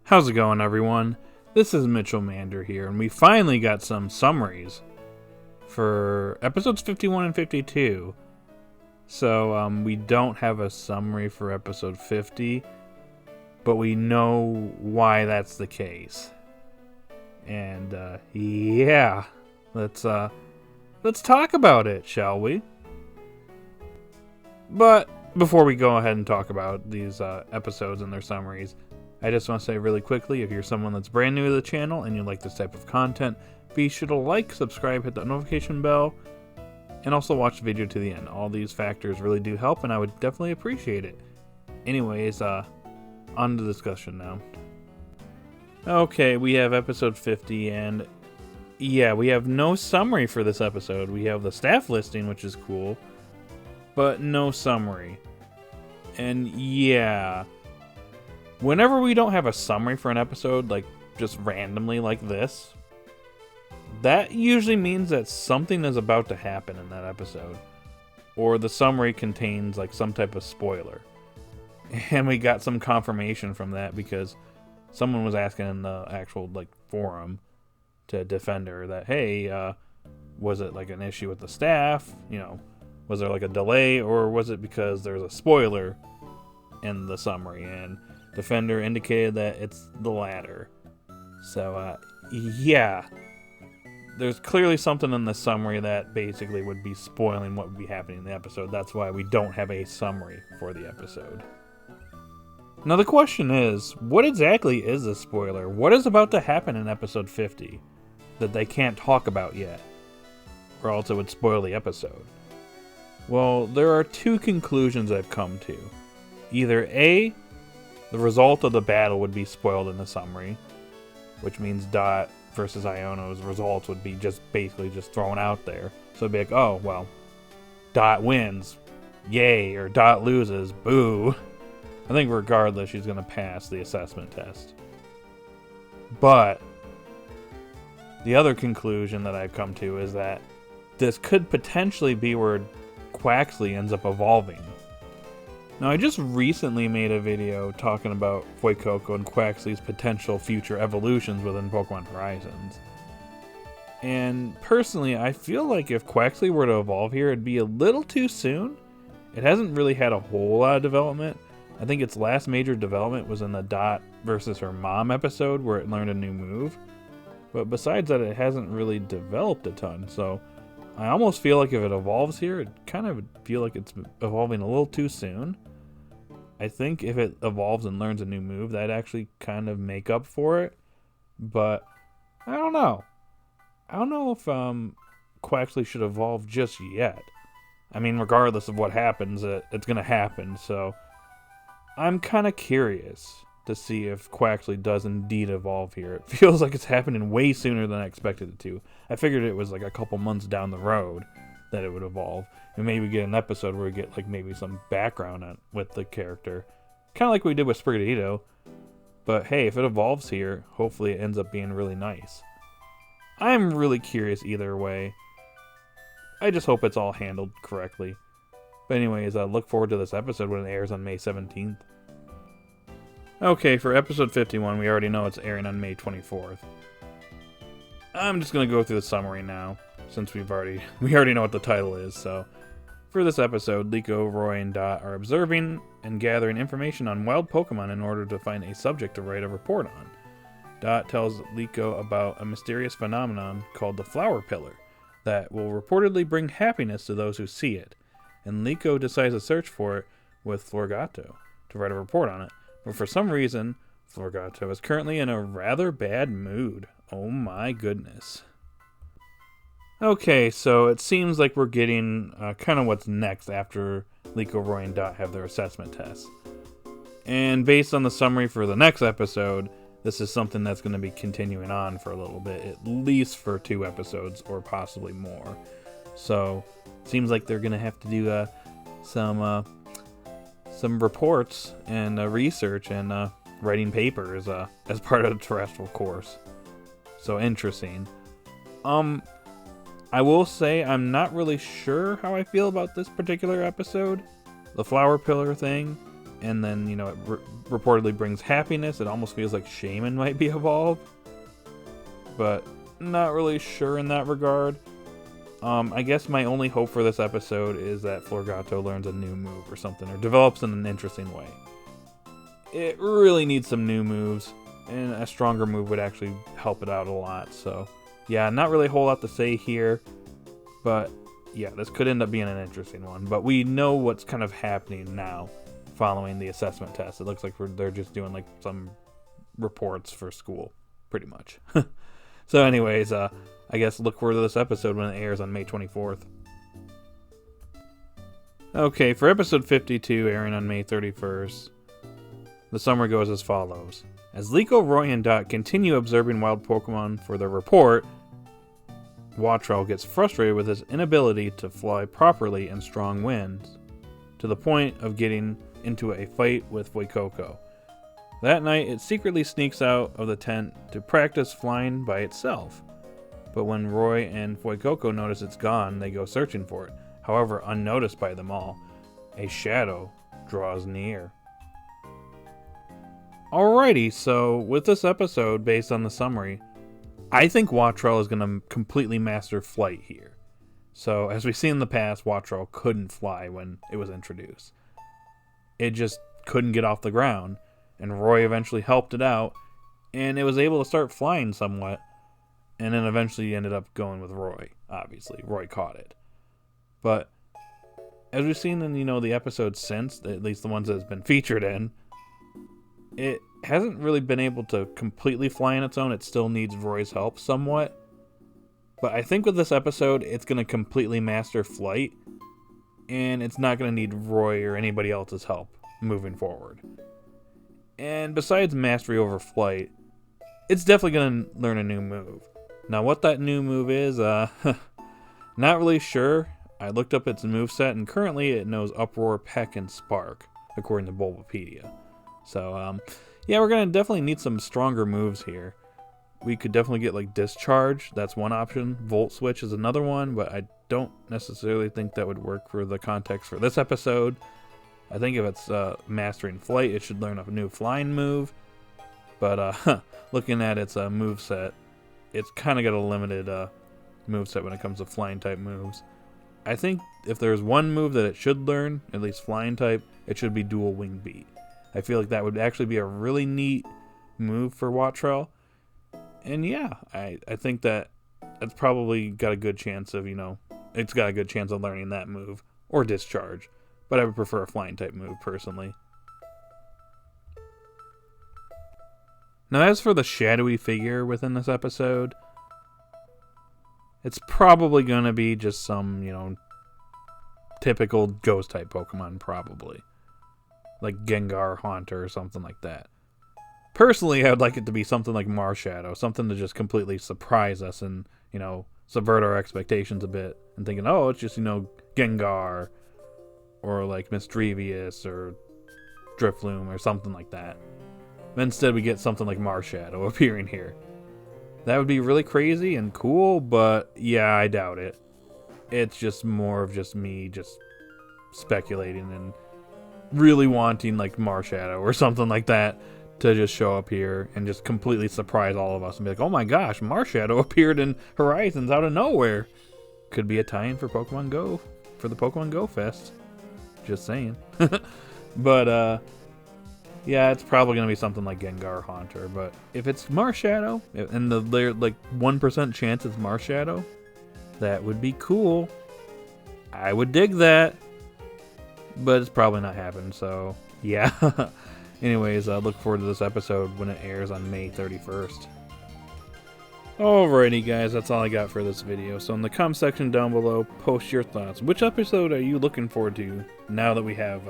How's it going, everyone? This is Mitchell Mander here, and we finally got some summaries for episodes 51 and 52. So, we don't have a summary for episode 50, but we know why that's the case. And, yeah, let's talk about it, shall we? But before we go ahead and talk about these episodes and their summaries, I just want to say really quickly, if you're someone that's brand new to the channel and you like this type of content, be sure to like, subscribe, hit the notification bell, and also watch the video to the end. All these factors really do help, and I would definitely appreciate it. Anyways, on to the discussion now. Okay, we have episode 50, and yeah, we have no summary for this episode. We have the staff listing, which is cool, but no summary. And yeah, whenever we don't have a summary for an episode, like just randomly like this, that usually means that something is about to happen in that episode, or the summary contains like some type of spoiler. And we got some confirmation from that because someone was asking in the actual like forum to Defender that, hey, was it like an issue with the staff? You know, was there like a delay, or was it because there's a spoiler in the summary? And Defender indicated that it's the latter. So, yeah. There's clearly something in the summary that basically would be spoiling what would be happening in the episode. That's why we don't have a summary for the episode. Now the question is, what exactly is a spoiler? What is about to happen in episode 50 that they can't talk about yet? Or else it would spoil the episode. Well, there are two conclusions I've come to. Either A, the result of the battle would be spoiled in the summary, which means Dot versus Iono's results would be just basically just thrown out there. So it'd be like, oh, well, Dot wins, yay, or Dot loses, boo. I think regardless, she's going to pass the assessment test. But the other conclusion that I've come to is that this could potentially be where Quaxly ends up evolving. Now, I just recently made a video talking about Fuecoco and Quaxly's potential future evolutions within Pokemon Horizons. And personally, I feel like if Quaxly were to evolve here, it'd be a little too soon. It hasn't really had a whole lot of development. I think its last major development was in the Dot versus her mom episode where it learned a new move. But besides that, it hasn't really developed a ton. So I almost feel like if it evolves here, it kind of feel like it's evolving a little too soon. I think if it evolves and learns a new move, that'd actually kind of make up for it. But I don't know. I don't know if Quaxly should evolve just yet. I mean, regardless of what happens, it's going to happen. So I'm kind of curious to see if Quaxly does indeed evolve here. It feels like it's happening way sooner than I expected it to. I figured it was like a couple months down the road that it would evolve, and maybe get an episode where we get like maybe some background with the character, kind of like we did with Sprigatito. But hey, if it evolves here, hopefully it ends up being really nice. I'm really curious either way. I just hope it's all handled correctly. But anyways, I look forward to this episode when it airs on May 17th. Okay, for episode 51, we already know it's airing on May 24th. I'm just going to go through the summary now, since we already know what the title is. So, for this episode, Liko, Roy, and Dot are observing and gathering information on wild Pokemon in order to find a subject to write a report on. Dot tells Liko about a mysterious phenomenon called the Flower Pillar that will reportedly bring happiness to those who see it, and Liko decides to search for it with Florgato to write a report on it. But for some reason, Florgato is currently in a rather bad mood. Oh my goodness. Okay, so it seems like we're getting kind of what's next after Liko, Roy, and Dot have their assessment tests. And based on the summary for the next episode, this is something that's going to be continuing on for a little bit, at least for 2 episodes or possibly more. So, it seems like they're going to have to do some reports and research and writing papers as part of the terrestrial course. So interesting. I will say I'm not really sure how I feel about this particular episode, the Flower Pillar thing, and then, you know, it reportedly brings happiness. It almost feels like Shaman might be evolved, but not really sure in that regard. I guess my only hope for this episode is that Florgato learns a new move or something, or develops in an interesting way. It really needs some new moves, and a stronger move would actually help it out a lot. So, yeah, not really a whole lot to say here, but yeah, this could end up being an interesting one. But we know what's kind of happening now following the assessment test. It looks like they're just doing like some reports for school, pretty much. So anyways, I guess look forward to this episode when it airs on May 24th. Okay, for episode 52, airing on May 31st, the summary goes as follows. As Liko, Roy, and Dot continue observing wild Pokemon for their report, Wattrel gets frustrated with his inability to fly properly in strong winds, to the point of getting into a fight with Fuecoco. That night, it secretly sneaks out of the tent to practice flying by itself. But when Roy and Fuecoco notice it's gone, they go searching for it. However, unnoticed by them all, a shadow draws near. Alrighty, so with this episode, based on the summary, I think Wattrel is going to completely master flight here. So, as we've seen in the past, Wattrel couldn't fly when it was introduced. It just couldn't get off the ground, and Roy eventually helped it out, and it was able to start flying somewhat, and then eventually ended up going with Roy, obviously. Roy caught it. But, as we've seen in, the episodes since, at least the ones that it's been featured in, it hasn't really been able to completely fly on its own. It still needs Roy's help somewhat. But I think with this episode, it's going to completely master flight, and it's not going to need Roy or anybody else's help moving forward. And besides mastery over flight, it's definitely going to learn a new move. Now, what that new move is, not really sure. I looked up its moveset, and currently it knows Uproar, Peck, and Spark, according to Bulbapedia. So, yeah, we're going to definitely need some stronger moves here. We could definitely get, like, Discharge. That's one option. Volt Switch is another one, but I don't necessarily think that would work for the context for this episode. I think if it's mastering flight, it should learn a new flying move. But looking at its moveset, it's kind of got a limited moveset when it comes to flying type moves. I think if there's one move that it should learn, at least flying type, it should be Dual Wing Beat. I feel like that would actually be a really neat move for Wattrel. And yeah, I think that it's probably got a good chance of, it's got a good chance of learning that move. Or Discharge. But I would prefer a flying type move, personally. Now, as for the shadowy figure within this episode, it's probably going to be just some, typical ghost type Pokemon, probably. Like Gengar, Haunter, or something like that. Personally, I would like it to be something like Marshadow, something to just completely surprise us and, subvert our expectations a bit. And thinking, oh, it's just, Gengar, or like Misdrevious, or Drifloon, or something like that. But instead, we get something like Marshadow appearing here. That would be really crazy and cool, but yeah, I doubt it. It's just more of just me just speculating and really wanting like Marshadow or something like that to just show up here and just completely surprise all of us and be like, oh my gosh, Marshadow appeared in Horizons out of nowhere. Could be a tie-in for Pokemon Go, for the Pokemon Go Fest. Just saying. But yeah, it's probably going to be something like Gengar, Haunter. But if it's Marshadow, and the 1% chance it's Marshadow, that would be cool. I would dig that. But it's probably not happening, so yeah. Anyways, I look forward to this episode when it airs on May 31st. Alrighty guys, that's all I got for this video. So in the comment section down below, post your thoughts. Which episode are you looking forward to now that we have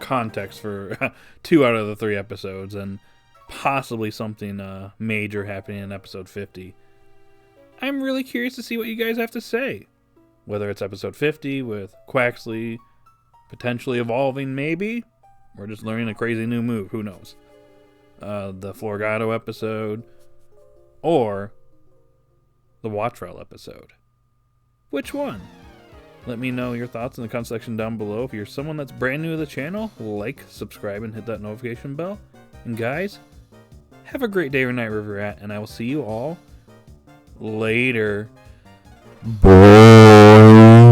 context for 2 out of the 3 episodes and possibly something major happening in episode 50? I'm really curious to see what you guys have to say. Whether it's episode 50 with Quaxly potentially evolving maybe, or just learning a crazy new move, who knows. The Florgato episode, or the Wattrel episode. Which one? Let me know your thoughts in the comment section down below. If you're someone that's brand new to the channel, like, subscribe, and hit that notification bell. And guys, have a great day or night wherever you're at, and I will see you all later. Bye.